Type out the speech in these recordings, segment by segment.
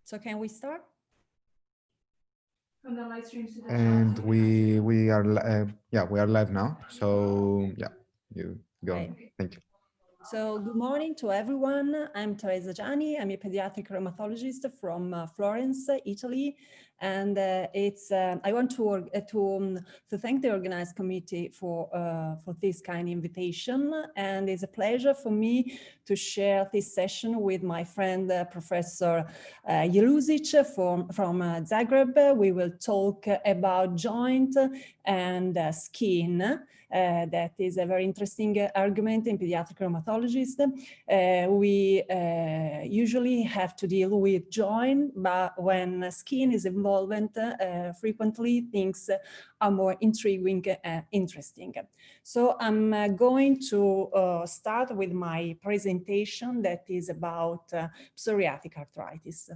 So can we start? From the live stream to the And chat. we are we are live now. So yeah, you go. Okay. Thank you. So good morning to everyone. I'm TERESA GIANI. I'm a pediatric rheumatologist from Florence, Italy. And I want to thank the organized committee for this kind of invitation. And it's a pleasure for me to share this session with my friend, Professor JELUSIC from Zagreb. We will talk about joint and skin. That is a very interesting argument in pediatric rheumatologists. We usually have to deal with joint, but when skin is involved, frequently things are more intriguing and interesting. So I'm going to start with my presentation that is about psoriatic arthritis.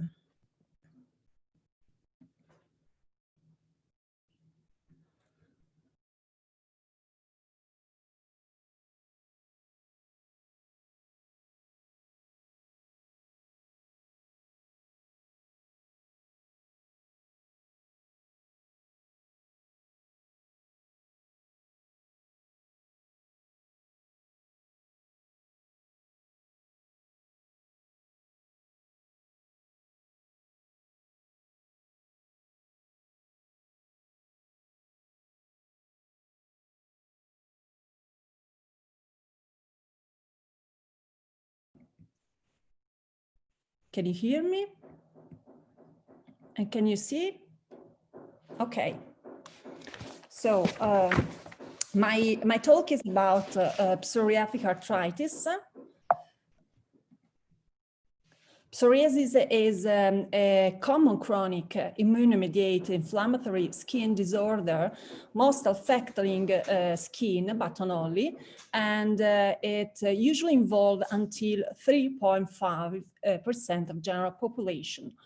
Can you hear me? And can you see? Okay. So my talk is about psoriatic arthritis. Psoriasis is a common chronic immune-mediated inflammatory skin disorder, most affecting skin, but not only, and it usually involves until 3.5% of general population.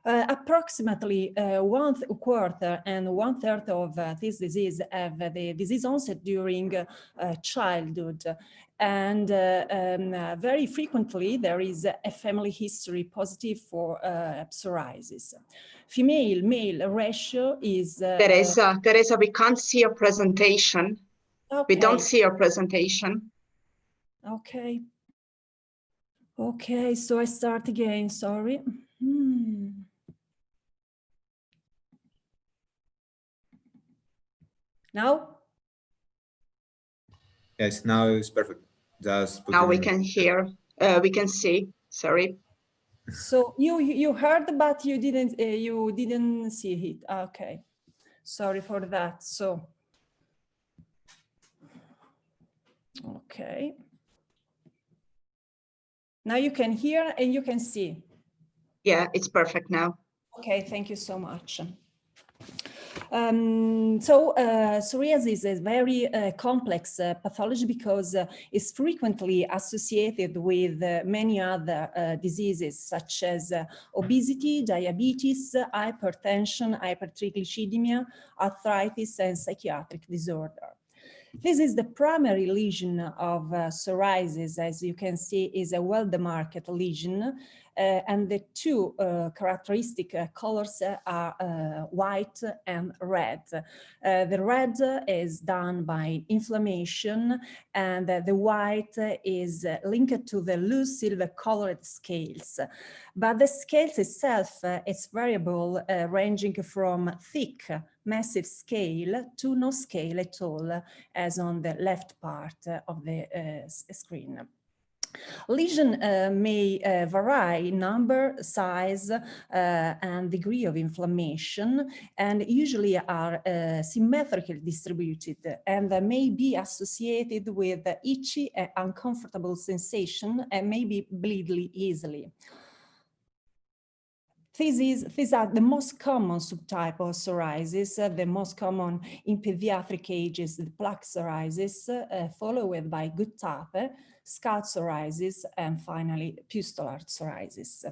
Approximately 1/4 and 1/3 of this disease have the disease onset during childhood. And very frequently, there is a family history positive for psoriasis. Female-male ratio is... Teresa, we can't see your presentation. Okay. We don't see your presentation. Okay. Okay, so I start again, sorry. Now? Yes, now it's perfect. Just now we can hear, we can see, sorry. So you heard, but you didn't see it. Okay, sorry for that. So, okay. Now you can hear and you can see. Yeah, it's perfect now. Okay, thank you so much. Psoriasis is a very complex pathology because it's frequently associated with many other diseases such as obesity, diabetes, hypertension, hypertriglyceridemia, arthritis, and psychiatric disorder. This is the primary lesion of psoriasis, as you can see, is a well-demarcated lesion. And the two characteristic colors are white and red. The red is done by inflammation, and the white is linked to the loose silver-colored scales. But the scales itself, it's variable, ranging from thick, massive scale to no scale at all, as on the left part of the screen. Lesion may vary in number, size, and degree of inflammation, and usually are symmetrically distributed and may be associated with itchy and uncomfortable sensation and may be bleed easily. These are the most common subtype of psoriasis. The most common in pediatric ages, the plaque psoriasis, followed by Guttate, scalp psoriasis, and finally pustular psoriasis.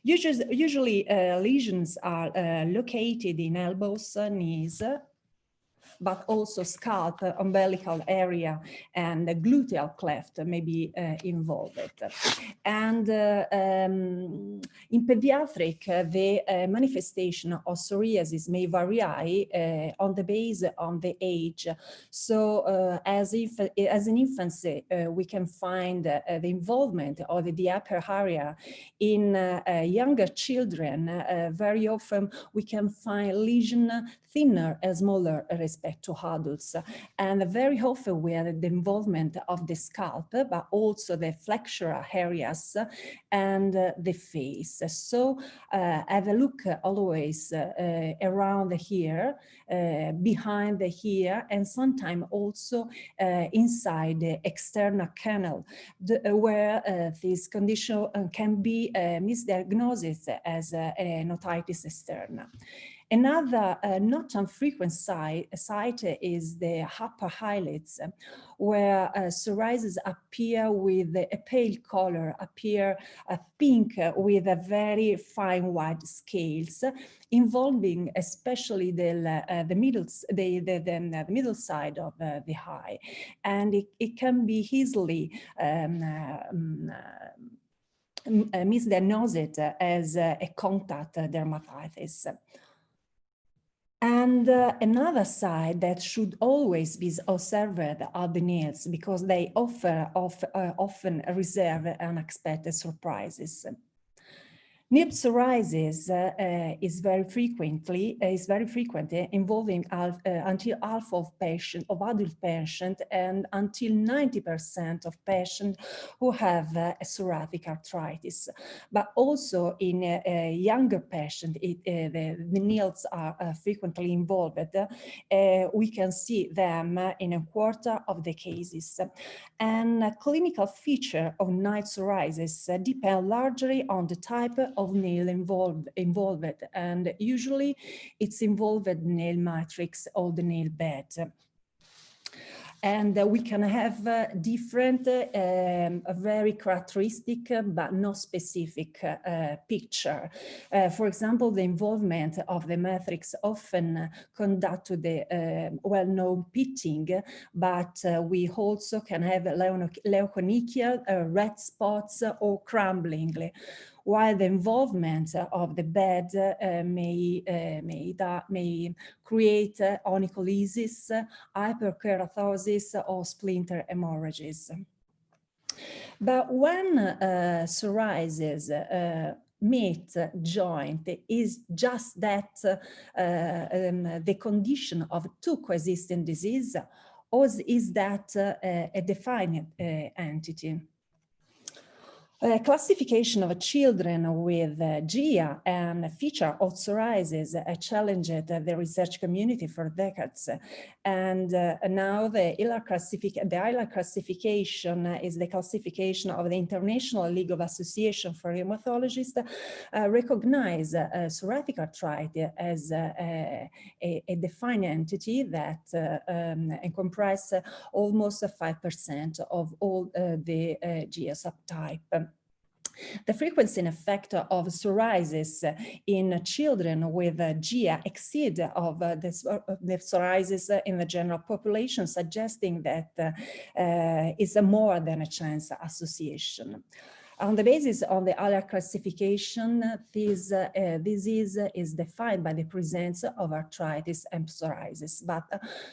Usually lesions are located in elbows, knees, but also scalp, umbilical area, and the gluteal cleft may be involved. And In pediatric, the manifestation of psoriasis may vary on the basis of the age. So as an infancy, we can find the involvement of the upper area. In younger children, very often we can find lesion thinner and smaller respect to adults. And very often we have the involvement of the scalp, but also the flexural areas and the face. So have a look always around here, behind the ear, and sometimes also inside the external canal, where this condition can be misdiagnosed as an otitis externa. Another not infrequent site is the upper eyelids, where psoriasis appear with a pale color, appear pink with a very fine white scales, involving especially the middle side of the eye, and it can be easily misdiagnosed as a contact dermatitis. And another side that should always be observed are the nails, because they often reserve unexpected surprises. Nail psoriasis is very frequent, involving until half of adult patients and until 90% of patients who have psoriatic arthritis. But also in younger patients, the nails are frequently involved. We can see them in a quarter of the cases. And a clinical feature of nail psoriasis depend largely on the type of nail involved, and usually it's involved nail matrix or the nail bed. And we can have different, very characteristic, but not specific picture. For example, the involvement of the matrix often conduct to the well-known pitting, but we also can have leukonychia, red spots, or crumbling, while the involvement of the bed may create onycholysis, hyperkeratosis, or splinter hemorrhages. But when psoriasis meet joint is just that the condition of two coexisting disease, or is that a defined entity? Classification of children with GIA and feature of psoriasis challenged the research community for decades. And now the ILAR classification is the classification of the International League of Association for Rheumatologists, recognize psoriatic arthritis as a defined entity that comprise almost 5% of all the GIA subtype. The frequency and effect of psoriasis in children with GIA exceed of the psoriasis in the general population, suggesting that is a more than a chance association. On the basis of the ILAR classification, this disease is defined by the presence of arthritis and psoriasis, but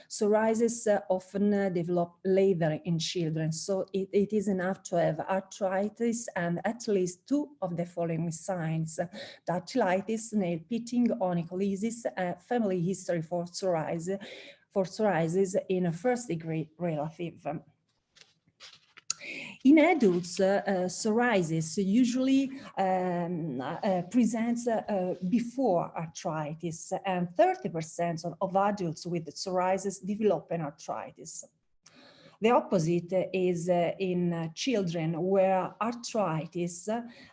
psoriasis often develop later in children, so it is enough to have arthritis and at least two of the following signs: dactylitis, nail pitting, onycholysis, family history for psoriasis in a first-degree relative. In adults, psoriasis usually presents before arthritis, and 30% of adults with psoriasis develop an arthritis. The opposite is in children, where arthritis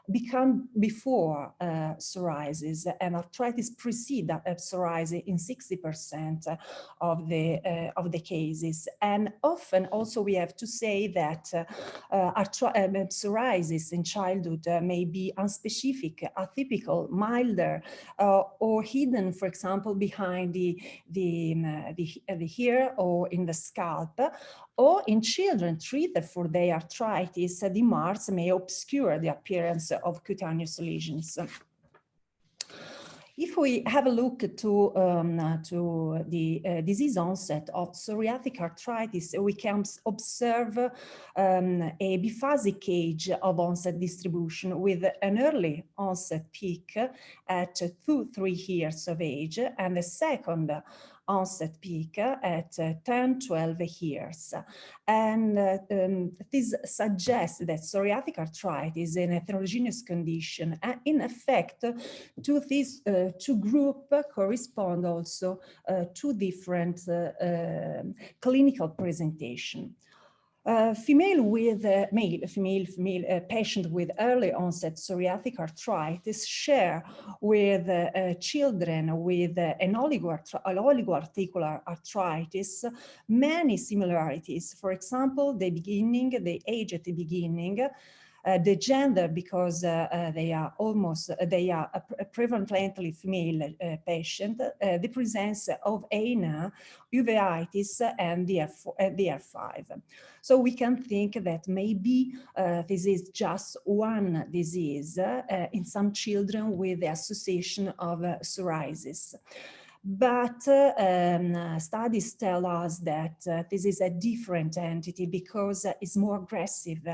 become before psoriasis, and arthritis precedes psoriasis in 60% of the cases. And often also we have to say that psoriasis in childhood may be unspecific, atypical, milder, or hidden, for example, behind the hair or in the scalp, Or in children treated for their arthritis, the marks may obscure the appearance of cutaneous lesions. If we have a look to the disease onset of psoriatic arthritis, we can observe a biphasic age of onset distribution with an early onset peak at 2-3 years of age and a second onset peak at 10-12 years. And this suggests that psoriatic arthritis is an heterogeneous condition. And in effect, to these two groups correspond also two different clinical presentation. Female patient with early onset psoriatic arthritis share with children with an oligoarticular arthritis many similarities. For example, the age at the beginning, the gender, because they are prevalently female patient, the presence of ANA, uveitis, and DR5. So we can think that maybe this is just one disease in some children with the association of psoriasis. But studies tell us that this is a different entity because it's more aggressive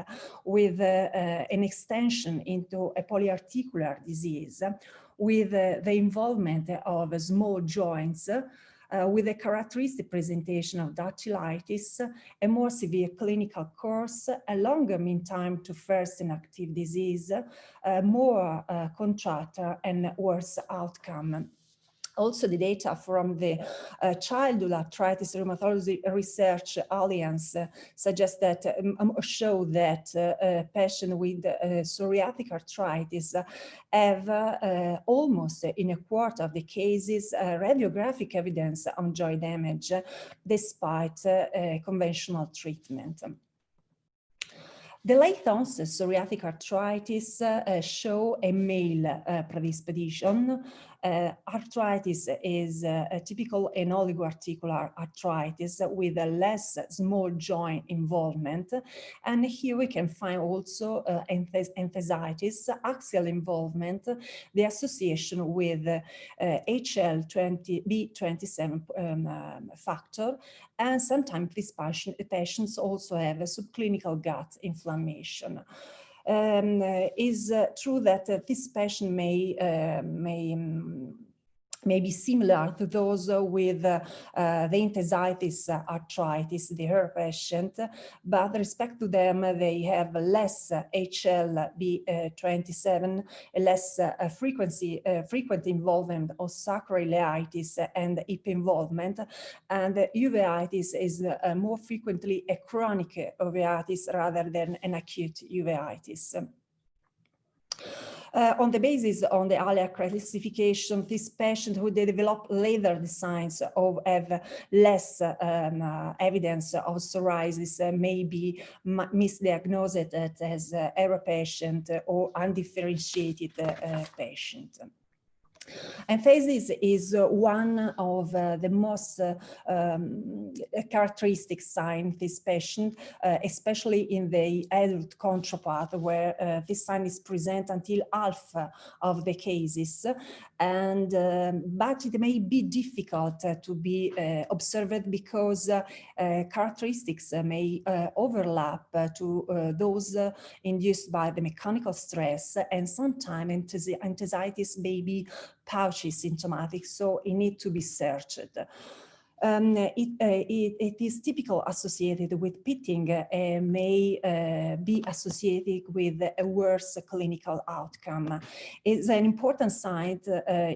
with an extension into a polyarticular disease with the involvement of small joints with a characteristic presentation of dactylitis, a more severe clinical course, a longer mean time to first inactive disease, more contracture and worse outcome. Also, the data from the Childhood Arthritis Rheumatology Research Alliance suggest that, show that patients with psoriatic arthritis have almost in a quarter of the cases radiographic evidence on joint damage despite conventional treatment. The late onset psoriatic arthritis show a male predisposition. Arthritis is a typical and oligoarticular arthritis with a less small joint involvement. And here we can find also enthesitis, axial involvement, the association with HL20B27 factor. And sometimes these patients also have a subclinical gut inflammation. Is true that this patient may be similar to those with the enthesitis arthritis, the hair patient, but with respect to them, they have less HLB27, less frequent involvement of sacroiliitis and hip involvement, and uveitis is more frequently a chronic uveitis rather than an acute uveitis. On the basis of the earlier classification, this patient who they develop later the signs of have less evidence of psoriasis may be misdiagnosed as error patient or undifferentiated patient. Emphasis is one of the most characteristic sign in this patient, especially in the adult counterpart, where this sign is present until half of the cases. And but it may be difficult to be observed because characteristics may overlap to those induced by the mechanical stress, and sometimes enthesitis may be pouchy symptomatic, so it needs to be searched. It is typical associated with pitting and may be associated with a worse clinical outcome. It's an important sign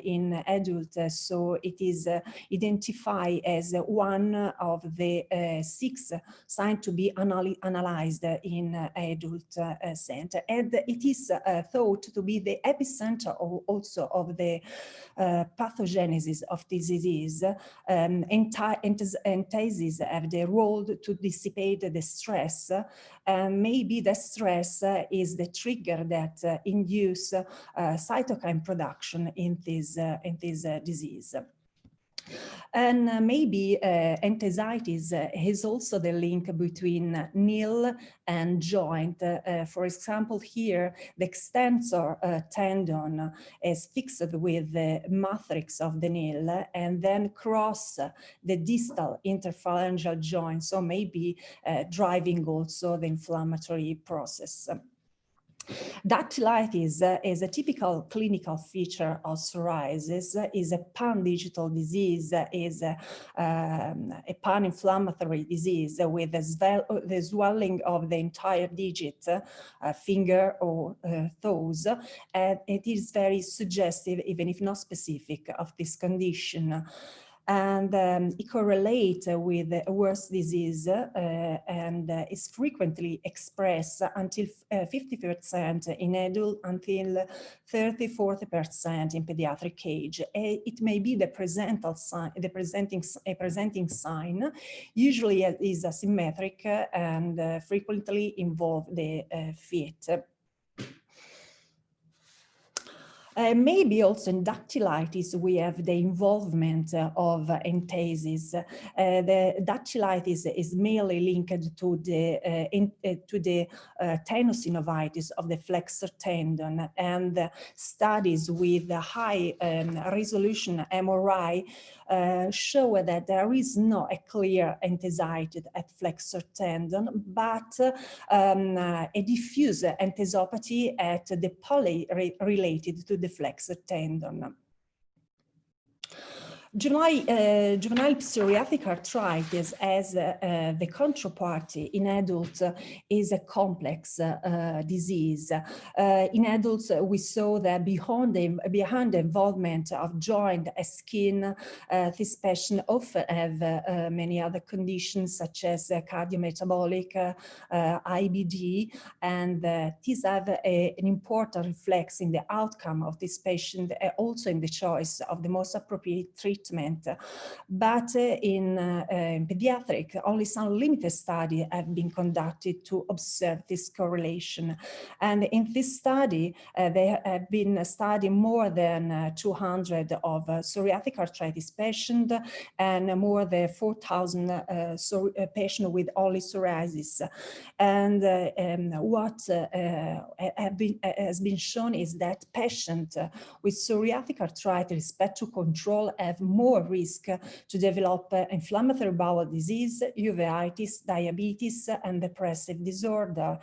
in adult, so it is identified as one of the 6 signs to be analyzed in adult center. And it is thought to be the epicenter also of the pathogenesis of this disease. Entasis have the role to dissipate the stress, and maybe the stress is the trigger that induce cytokine production in this disease. And maybe enthesitis is also the link between nail and joint. For example, here, the extensor tendon is fixed with the matrix of the nail and then cross the distal interphalangeal joint, so maybe driving also the inflammatory process. Dactylitis is a typical clinical feature of psoriasis, is a pan-digital disease, is a pan-inflammatory disease with the swelling of the entire digit, finger or toes, and it is very suggestive, even if not specific, of this condition. And it correlates with a worse disease and is frequently expressed until 50% in adult, until 30–40% in pediatric age. It may be the presenting sign, usually is asymmetric and frequently involve the feet. Maybe also in dactylitis we have the involvement of enthesis. The dactylitis is mainly linked to the tenosynovitis of the flexor tendon, and studies with high resolution MRI show that there is not a clear enthesitis at flexor tendon, but a diffuse enthesopathy at the pollen related to the flexor tendon. Juvenile psoriatic arthritis as the counterparty in adults is a complex disease. In adults, we saw that behind the involvement of joint and skin, this patient often have many other conditions such as cardiometabolic, IBD, and these have an important reflex in the outcome of this patient, also in the choice of the most appropriate treatment. But in pediatric, only some limited studies have been conducted to observe this correlation. And in this study, they have been studying more than 200 of psoriatic arthritis patients and more than 4,000 patients with only psoriasis. And what has been shown is that patients with psoriatic arthritis, respect to control, have more risk to develop inflammatory bowel disease, uveitis, diabetes, and depressive disorder.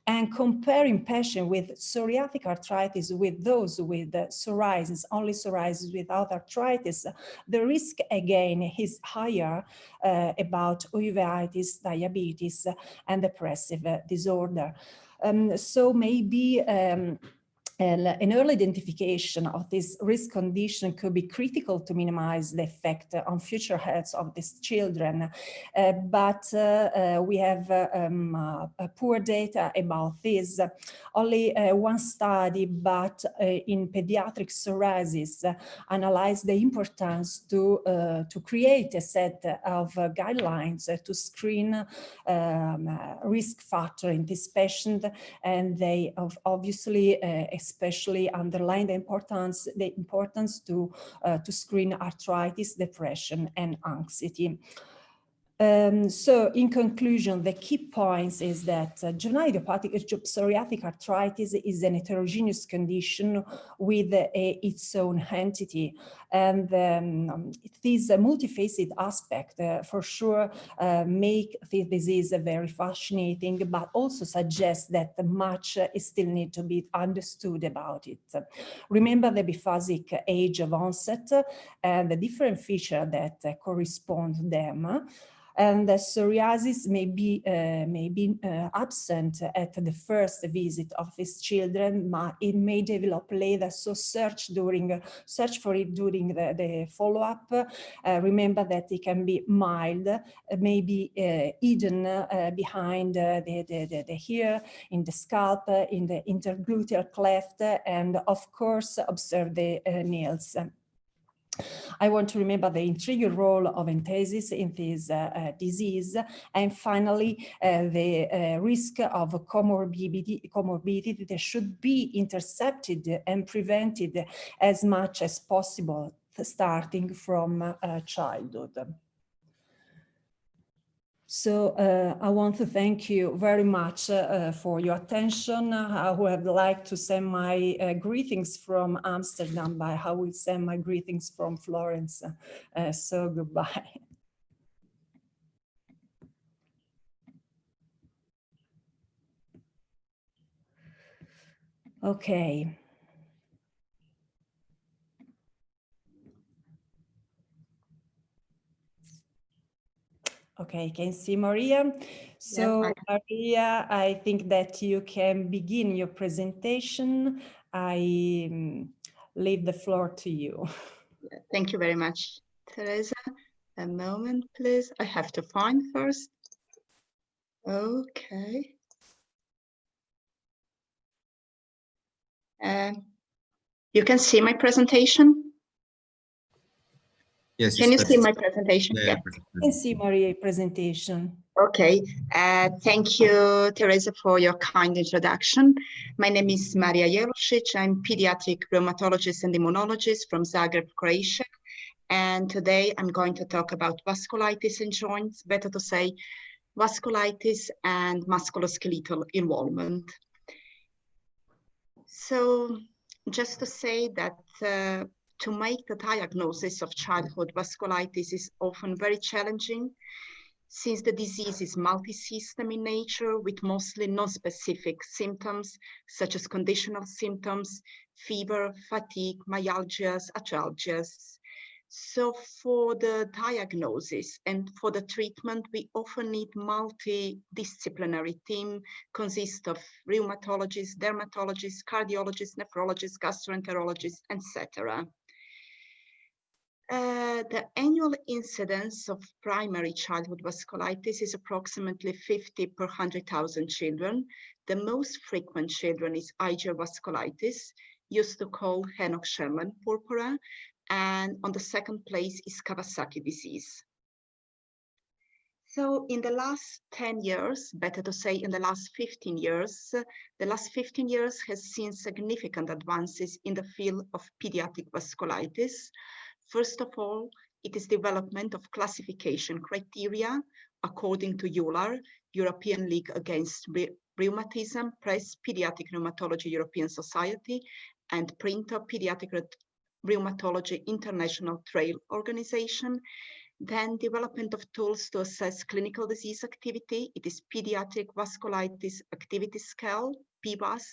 And comparing patients with psoriatic arthritis with those with psoriasis, only psoriasis without arthritis, the risk again is higher about uveitis, diabetes, and depressive disorder. So maybe an early identification of this risk condition could be critical to minimize the effect on future health of these children. But we have poor data about this. Only one study, but in pediatric psoriasis, analyzed the importance to create a set of guidelines to screen risk factor in this patient, and they obviously especially underline the importance to screen arthritis, depression, and anxiety. So in conclusion, the key points is that juvenile idiopathic psoriatic arthritis is an heterogeneous condition with its own entity. And this multifaceted aspect for sure make the disease very fascinating, but also suggests that much still needs to be understood about it. Remember the biphasic age of onset and the different features that correspond to them. And the psoriasis may be absent at the first visit of these children, but it may develop later. So search for it during the follow-up. Remember that it can be mild, maybe hidden behind the hair, in the scalp, in the intergluteal cleft, and of course observe the nails. I want to remember the intriguing role of enthesis in this disease, and finally the risk of comorbidity that should be intercepted and prevented as much as possible starting from childhood. So I want to thank you very much for your attention. I would like to send my greetings from Amsterdam, but I will send my greetings from Florence. So goodbye. Okay. Okay, can you see Maria? So Maria, I think that you can begin your presentation. I leave the floor to you. Thank you very much, Teresa. A moment, please. I have to find first. Okay. You can see my presentation? Yes. Can you see my presentation? Yeah. I can see Maria's presentation. Okay. Thank you, Teresa, for your kind introduction. My name is Marija JELUSIC. I'm pediatric rheumatologist and immunologist from Zagreb, Croatia. And today I'm going to talk about vasculitis in joints, better to say vasculitis and musculoskeletal involvement. So just to say that to make the diagnosis of childhood vasculitis is often very challenging, since the disease is multi-system in nature with mostly non-specific symptoms, such as conditional symptoms, fever, fatigue, myalgias, arthralgias. So for the diagnosis and for the treatment, we often need multidisciplinary team, consist of rheumatologists, dermatologists, cardiologists, nephrologists, gastroenterologists, etc. The annual incidence of primary childhood vasculitis is approximately 50 per 100,000 children. The most frequent children is IgA vasculitis, used to call Henoch-Schönlein purpura, and on the second place is Kawasaki disease. So in the last 10 years, better to say in the last 15 years, the last 15 years has seen significant advances in the field of pediatric vasculitis. First of all, it is development of classification criteria according to EULAR, European League Against Rheumatism, Press Pediatric Rheumatology European Society, and Printer Pediatric Rheumatology International Trail Organization. Then development of tools to assess clinical disease activity. It is Pediatric Vasculitis Activity Scale, PVAS,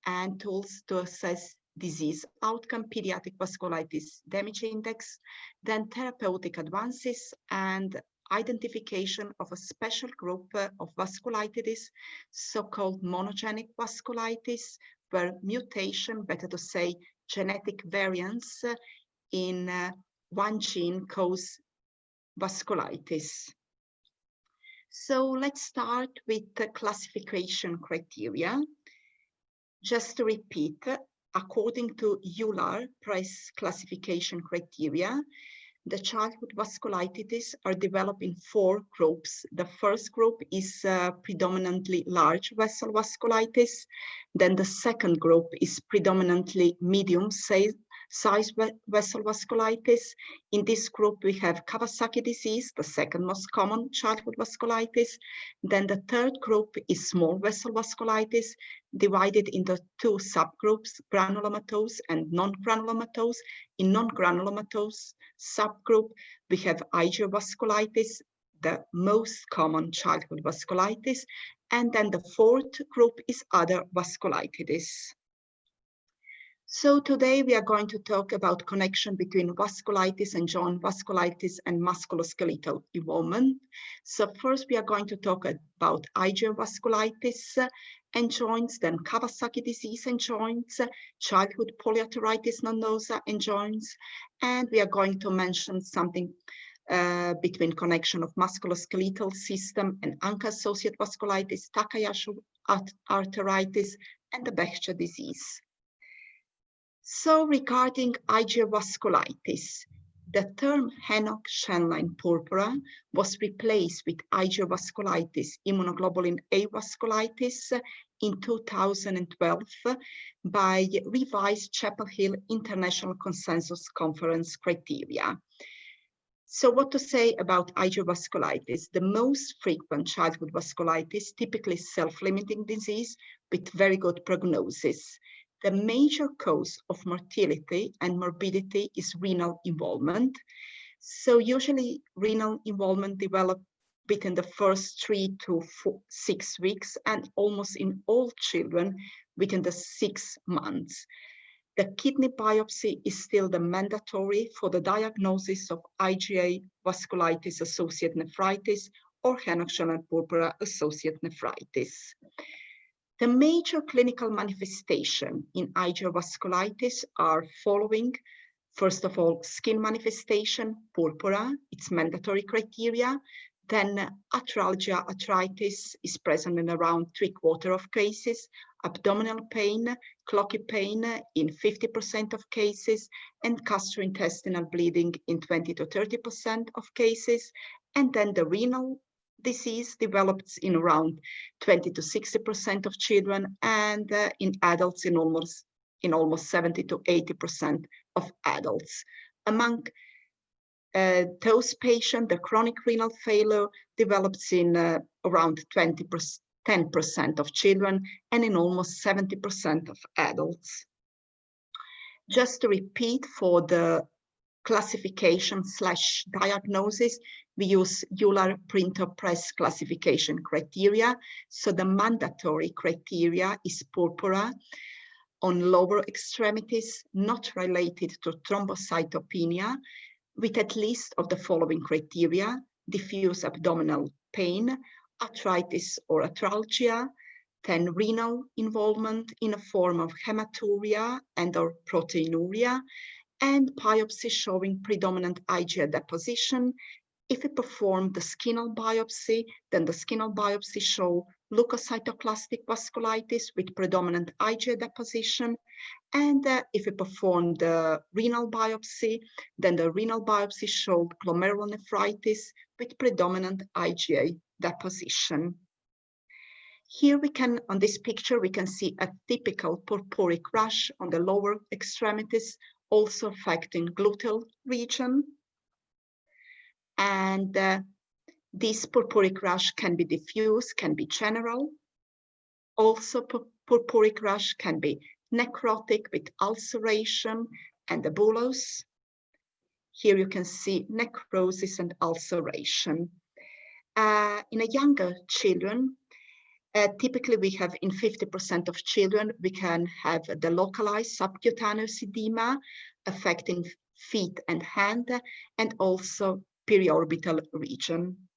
and tools to assess disease outcome, pediatric vasculitis damage index, then therapeutic advances and identification of a special group of vasculitides, so-called monogenic vasculitis, where mutation, better to say genetic variants in one gene cause vasculitis. So let's start with the classification criteria. Just to repeat, according to EULAR Price classification criteria, the childhood vasculitides are developed in 4 groups. The first group is predominantly large vessel vasculitis. Then the second group is predominantly medium size vessel vasculitis. In this group, we have Kawasaki disease, the second most common childhood vasculitis. Then the third group is small vessel vasculitis, divided into 2 subgroups, granulomatose and non-granulomatose. In non-granulomatose subgroup, we have IgA vasculitis, the most common childhood vasculitis. And then the fourth group is other vasculitides. So today we are going to talk about connection between vasculitis and joint vasculitis and musculoskeletal involvement. So first we are going to talk about IgA vasculitis and joints, then Kawasaki disease and joints, childhood polyarteritis nodosa and joints, and we are going to mention something between connection of musculoskeletal system and ANCA-associated vasculitis, Takayasu arthritis, and the Behçet disease. So regarding IgA vasculitis, the term Henoch-Schönlein purpura was replaced with IgA vasculitis, immunoglobulin A vasculitis in 2012 by revised Chapel Hill International Consensus Conference criteria. So what to say about IgA vasculitis? The most frequent childhood vasculitis, typically self-limiting disease with very good prognosis. The major cause of mortality and morbidity is renal involvement. So usually renal involvement develops within the first 3 to 6 weeks and almost in all children within the 6 months. The kidney biopsy is still the mandatory for the diagnosis of IgA vasculitis associated nephritis or Henoch-Schönlein purpura associated nephritis. The major clinical manifestation in IgA vasculitis are following. First of all, skin manifestation, purpura, it's mandatory criteria. Then arthralgia, arthritis is present in around 3/4 of cases, abdominal pain, cloaky pain in 50% of cases, and gastrointestinal bleeding in 20 to 30% of cases. And then the renal disease develops in around 20 to 60% of children, and in adults in almost 70 to 80% of adults. Among those patients, the chronic renal failure develops in around 10% of children and in almost 70% of adults. Just to repeat, for the classification/diagnosis, we use Euler printer press classification criteria. So the mandatory criteria is purpura on lower extremities, not related to thrombocytopenia, with at least of the following criteria: diffuse abdominal pain, arthritis or arthralgia, then renal involvement in a form of hematuria and or proteinuria, and biopsy showing predominant IgA deposition. If we perform the skinal biopsy, then the skinal biopsy show leukocytoclastic vasculitis with predominant IgA deposition. And if we perform the renal biopsy, then the renal biopsy showed glomerulonephritis with predominant IgA deposition. Here we can, on this picture, we can see a typical purpuric rash on the lower extremities, also affecting gluteal region. And this purpuric rash can be diffuse, can be general. Also, purpuric rash can be necrotic with ulceration and the bullous. Here you can see necrosis and ulceration. In a younger children, typically we have in 50% of children, we can have the localized subcutaneous edema affecting feet and hand, and also periorbital region.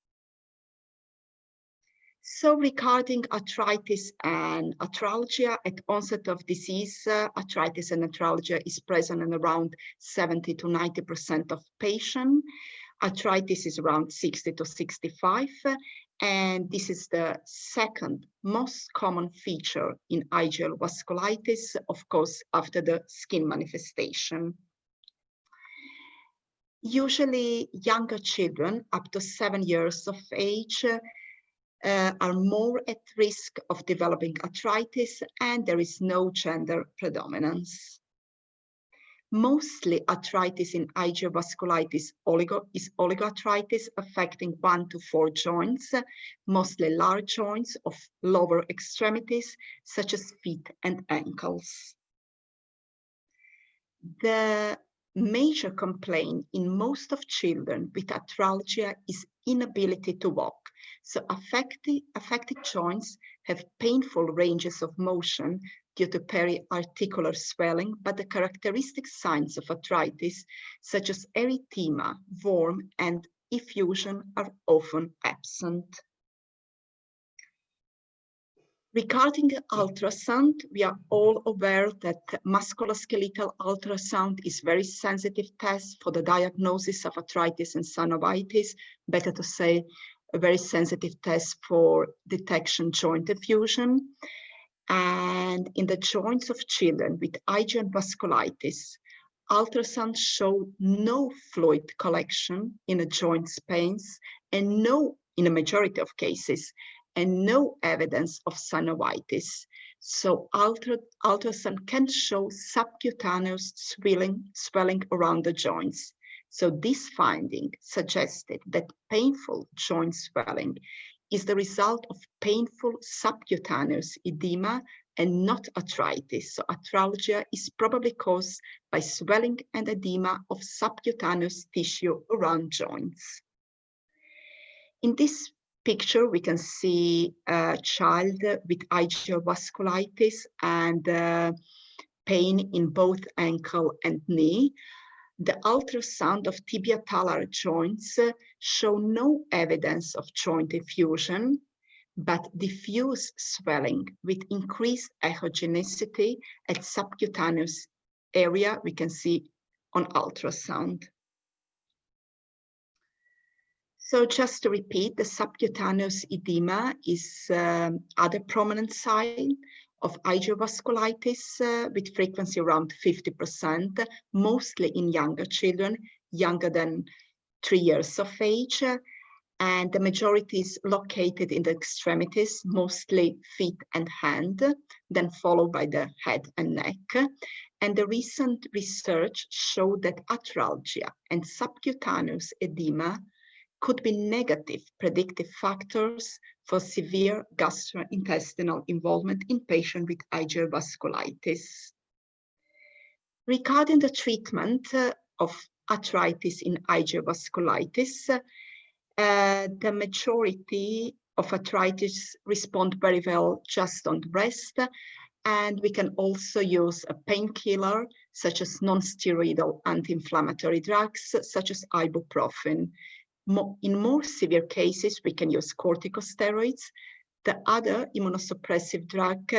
So regarding arthritis and arthralgia, at onset of disease, arthritis and arthralgia is present in around 70 to 90% of patients. Arthritis is around 60 to 65, and this is the second most common feature in IgA vasculitis, of course, after the skin manifestation. Usually younger children up to 7 years of age are more at risk of developing arthritis, and there is no gender predominance. Mostly arthritis in IgA vasculitis is oligoarthritis affecting 1 to 4 joints, mostly large joints of lower extremities, such as feet and ankles. The major complaint in most of children with arthralgia is inability to walk. So affected joints have painful ranges of motion due to periarticular swelling, but the characteristic signs of arthritis, such as erythema, worm, and effusion, are often absent. Regarding ultrasound, we are all aware that musculoskeletal ultrasound is a very sensitive test for the diagnosis of arthritis and synovitis, better to say a very sensitive test for detection joint effusion. And in the joints of children with IgA vasculitis, ultrasound showed no fluid collection in a joint space and no, in a majority of cases, and no evidence of synovitis. So ultrasound can show subcutaneous swelling around the joints. So this finding suggested that painful joint swelling is the result of painful subcutaneous edema and not arthritis. So arthralgia is probably caused by swelling and edema of subcutaneous tissue around joints. In this picture, we can see a child with IgA vasculitis and pain in both ankle and knee. The ultrasound of tibial joints show no evidence of joint effusion, but diffuse swelling with increased echogenicity at subcutaneous area we can see on ultrasound. So just to repeat, the subcutaneous edema is other prominent sign of IgA vasculitis with frequency around 50%, mostly in younger children, younger than 3 years of age. And the majority is located in the extremities, mostly feet and hand, then followed by the head and neck. And the recent research showed that arthralgia and subcutaneous edema could be negative predictive factors for severe gastrointestinal involvement in patients with IgA vasculitis. Regarding the treatment of arthritis in IgA vasculitis, the majority of arthritis respond very well just on the rest, and we can also use a painkiller such as non-steroidal anti-inflammatory drugs such as ibuprofen. In more severe cases, we can use corticosteroids. The other immunosuppressive drug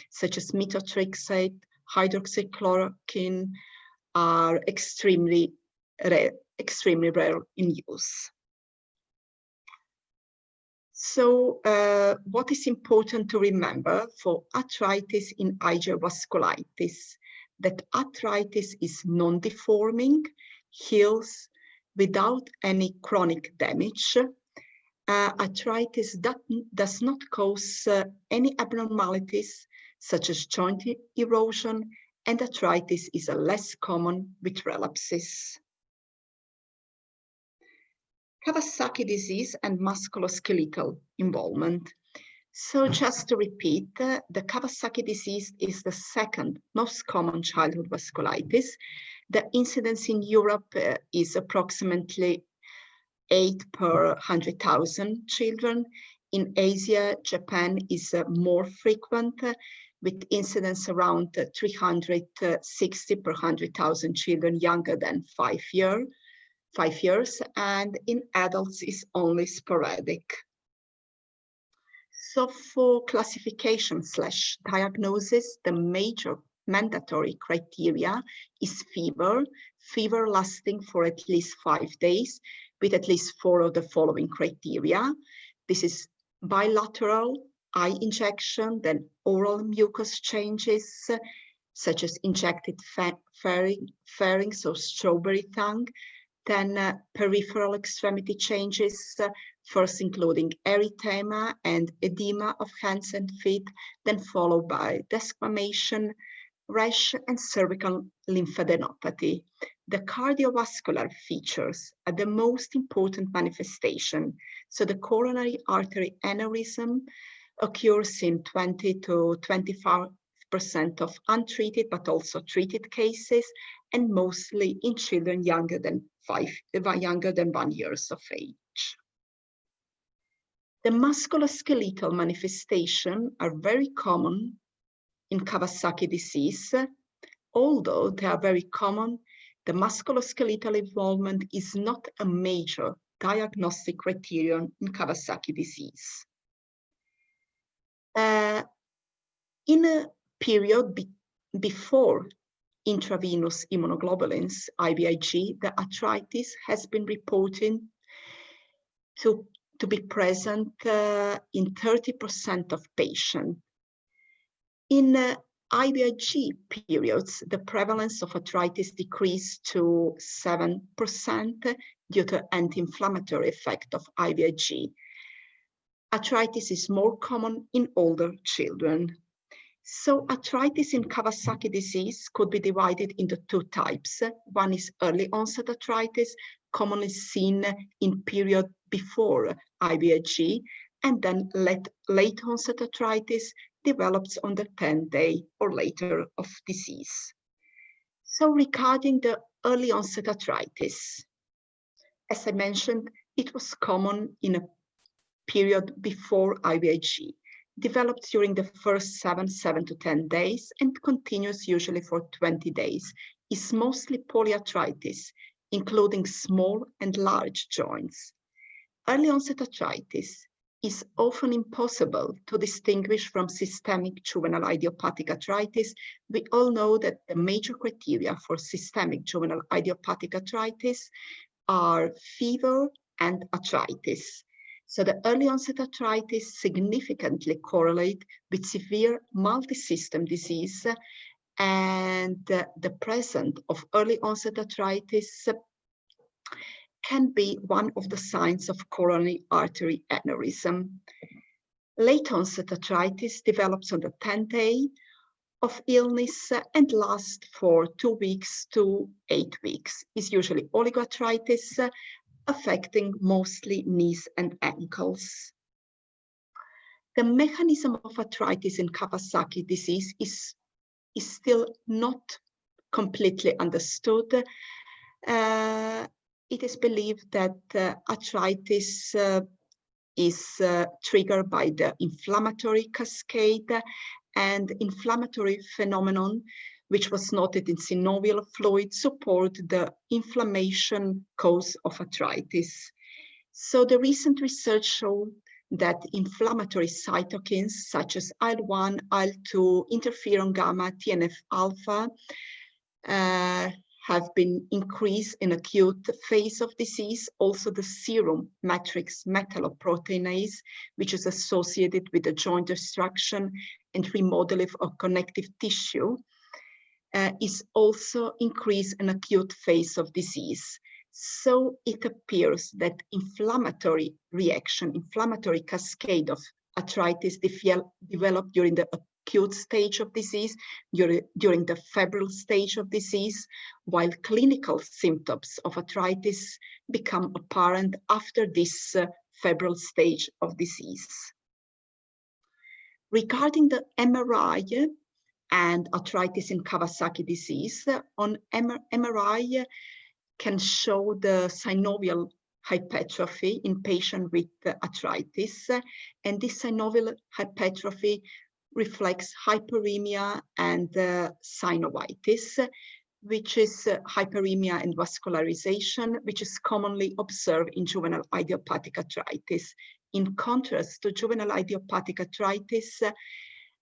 such as methotrexate, hydroxychloroquine are extremely rare in use. So what is important to remember for arthritis in IgA vasculitis? That arthritis is non-deforming, heals without any chronic damage. Arthritis does not cause any abnormalities such as joint erosion, and arthritis is less common with relapses. Kawasaki disease and musculoskeletal involvement. So just to repeat, the Kawasaki disease is the second most common childhood vasculitis. The incidence in Europe is approximately 8 per 100,000 children. In Asia, Japan is more frequent, with incidence around 360 per 100,000 children younger than 5 years, and in adults is only sporadic. So for classification / diagnosis, the major mandatory criteria is fever lasting for at least 5 days with at least 4 of the following criteria. This is bilateral eye injection, then oral mucus changes such as injected pharynx or strawberry tongue, then peripheral extremity changes, first including erythema and edema of hands and feet, then followed by desquamation, rash, and cervical lymphadenopathy. The cardiovascular features are the most important manifestation. So the coronary artery aneurysm occurs in 20 to 25% of untreated but also treated cases, and mostly in children younger than 1 year of age. The musculoskeletal manifestations are very common in Kawasaki disease. Although they are very common, the musculoskeletal involvement is not a major diagnostic criterion in Kawasaki disease. In a period before intravenous immunoglobulins, IVIG, the arthritis has been reported to be present in 30% of patients. In IVIG periods, the prevalence of arthritis decreased to 7% due to anti-inflammatory effect of IVIG. Arthritis is more common in older children. So arthritis in Kawasaki disease could be divided into two types. One is early onset arthritis, commonly seen in period before IVIG, and then late onset arthritis develops on the 10th day or later of disease. So regarding the early onset arthritis, as I mentioned, it was common in a period before IVIG, develops during the first 7 to 10 days and continues usually for 20 days, is mostly polyarthritis, including small and large joints. Early onset arthritis is often impossible to distinguish from systemic juvenile idiopathic arthritis. We all know that the major criteria for systemic juvenile idiopathic arthritis are fever and arthritis. So the early onset arthritis significantly correlate with severe multi-system disease, and the presence of early onset arthritis can be one of the signs of coronary artery aneurysm. Late onset arthritis develops on the 10th day of illness and lasts for 2 weeks to 8 weeks. It's usually oligoarthritis, affecting mostly knees and ankles. The mechanism of arthritis in Kawasaki disease is still not completely understood. It is believed that arthritis is triggered by the inflammatory cascade, and inflammatory phenomenon, which was noted in synovial fluid, support the inflammation cause of arthritis. So the recent research showed that inflammatory cytokines such as IL-1, IL-2, interferon gamma, TNF-alpha have been increased in acute phase of disease. Also the serum matrix metalloproteinase, which is associated with the joint destruction and remodeling of connective tissue, is also increased in acute phase of disease. So it appears that inflammatory reaction, inflammatory cascade of arthritis develop during the acute stage of disease, during the febrile stage of disease, while clinical symptoms of arthritis become apparent after this febrile stage of disease. Regarding the MRI and arthritis in Kawasaki disease, on MRI can show the synovial hypertrophy in patients with arthritis, and this synovial hypertrophy reflects hyperemia and synovitis, which is hyperemia and vascularization, which is commonly observed in juvenile idiopathic arthritis. In contrast to juvenile idiopathic arthritis,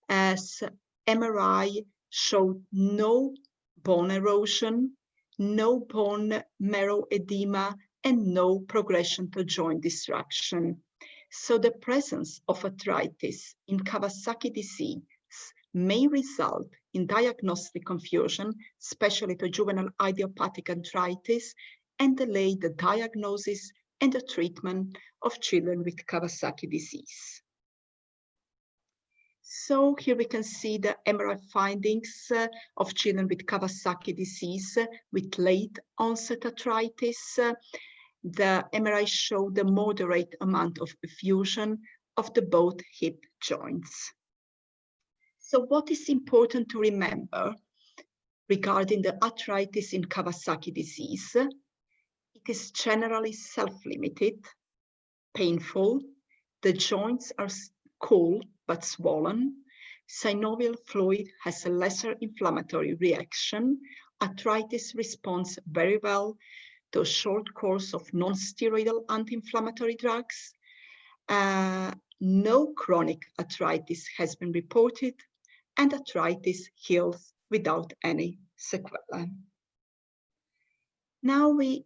as MRI showed no bone erosion, no bone marrow edema, and no progression to joint destruction. So the presence of arthritis in Kawasaki disease may result in diagnostic confusion, especially to juvenile idiopathic arthritis, and delay the diagnosis and the treatment of children with Kawasaki disease. So here we can see the MRI findings of children with Kawasaki disease with late onset arthritis. The MRI showed the moderate amount of effusion of the both hip joints. So what is important to remember regarding the arthritis in Kawasaki disease? It is generally self-limited, painful. The joints are cool but swollen. Synovial fluid has a lesser inflammatory reaction. Arthritis responds very well to a short course of non-steroidal anti-inflammatory drugs. No chronic arthritis has been reported, and arthritis heals without any sequelae. Now we're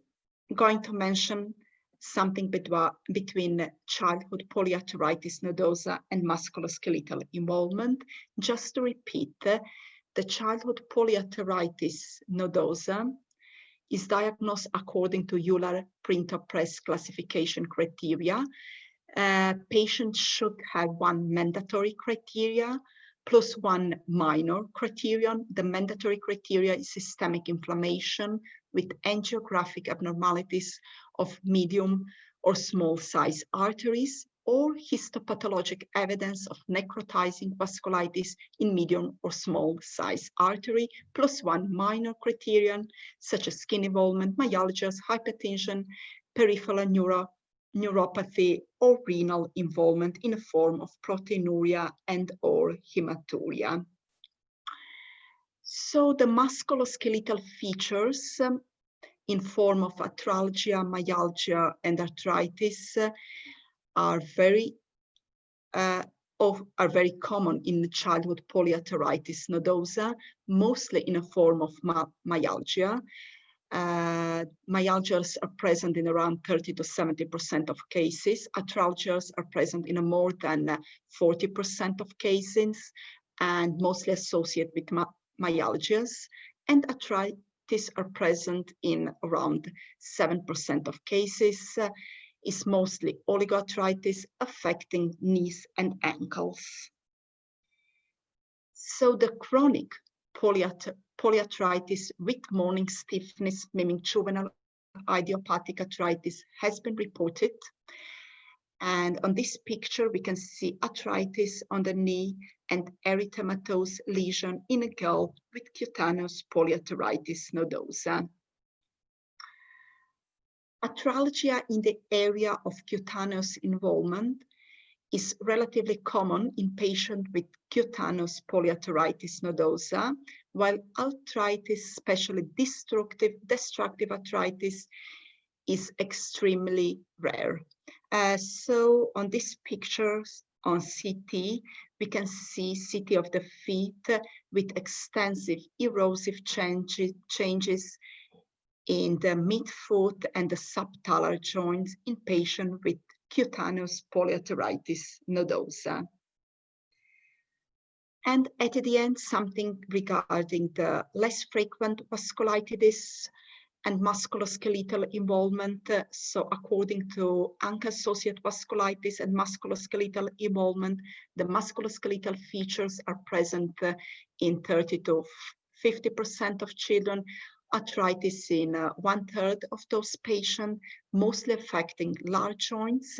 going to mention something between childhood polyarthritis nodosa and musculoskeletal involvement. Just to repeat, the childhood polyarteritis nodosa is diagnosed according to Euler printer-press classification criteria. Patients should have one mandatory criteria plus one minor criterion. The mandatory criteria is systemic inflammation with angiographic abnormalities of medium or small size arteries, or histopathologic evidence of necrotizing vasculitis in medium or small size artery, plus one minor criterion, such as skin involvement, myalgias, hypertension, peripheral neuropathy, or renal involvement in a form of proteinuria and or hematuria. So the musculoskeletal features in form of arthralgia, myalgia, and arthritis are very common in the childhood polyarteritis nodosa, mostly in a form of myalgia. Myalgias are present in around 30 to 70% of cases. Arthralgias are present in more than 40% of cases and mostly associated with myalgias. And arthritis are present in around 7% of cases. Is mostly oligoarthritis affecting knees and ankles. So the chronic polyarthritis with morning stiffness mimicking juvenile idiopathic arthritis has been reported. And on this picture, we can see arthritis on the knee and erythematous lesion in a girl with cutaneous polyarteritis nodosa. Arthralgia in the area of cutaneous involvement is relatively common in patients with cutaneous polyarteritis nodosa, while arthritis, especially destructive arthritis, is extremely rare. So on these pictures on CT, we can see CT of the feet with extensive erosive changes in the midfoot and the subtalar joints in patients with cutaneous polyarteritis nodosa. And at the end, something regarding the less frequent vasculitides and musculoskeletal involvement. So according to ANCA-associated vasculitis and musculoskeletal involvement, the musculoskeletal features are present in 30 to 50% of children. Arthritis in 1/3 of those patients, mostly affecting large joints.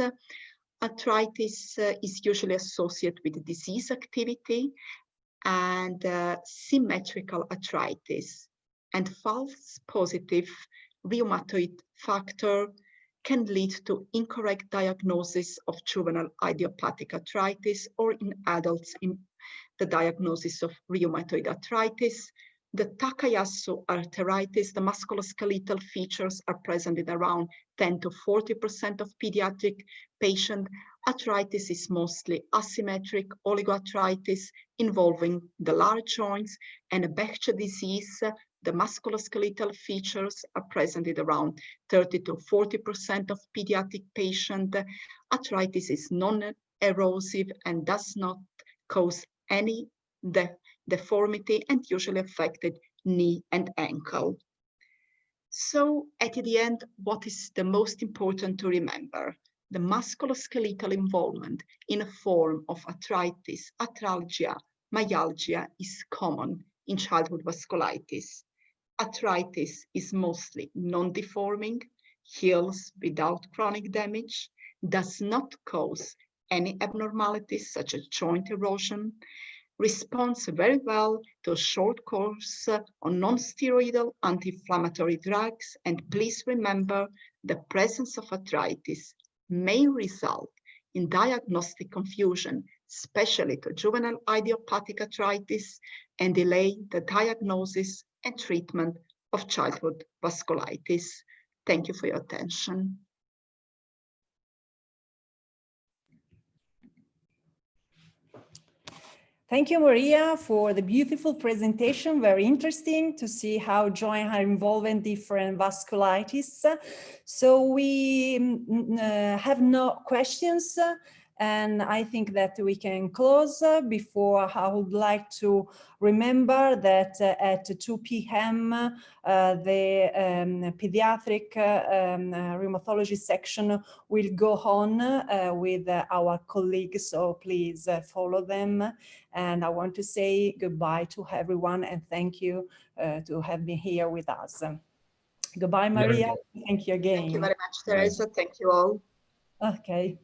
Arthritis is usually associated with disease activity and symmetrical arthritis. And false positive rheumatoid factor can lead to incorrect diagnosis of juvenile idiopathic arthritis, or in adults in the diagnosis of rheumatoid arthritis. The Takayasu arteritis, the musculoskeletal features are present in around 10 to 40% of pediatric patients. Arthritis is mostly asymmetric oligoarthritis involving the large joints, and a Behçet disease, the musculoskeletal features are present in around 30 to 40% of pediatric patients. Arthritis is non-erosive and does not cause any deformity and usually affected knee and ankle. So at the end, what is the most important to remember? The musculoskeletal involvement in a form of arthritis, arthralgia, myalgia is common in childhood vasculitis. Arthritis is mostly non-deforming, heals without chronic damage, does not cause any abnormalities such as joint erosion, responds very well to a short course on non-steroidal anti-inflammatory drugs, and please remember the presence of arthritis may result in diagnostic confusion, especially to juvenile idiopathic arthritis, and delay the diagnosis and treatment of childhood vasculitis. Thank you for your attention. Thank you, Maria, for the beautiful presentation. Very interesting to see how joints are involved in different vasculitis. So we have no questions. And I think that we can close. Before, I would like to remember that at 2 p.m. The pediatric rheumatology section will go on with our colleagues, so please follow them. And I want to say goodbye to everyone and thank you to have been here with us. Goodbye, Maria. Thank you again. Thank you very much, Bye. Teresa. Thank you all. Okay.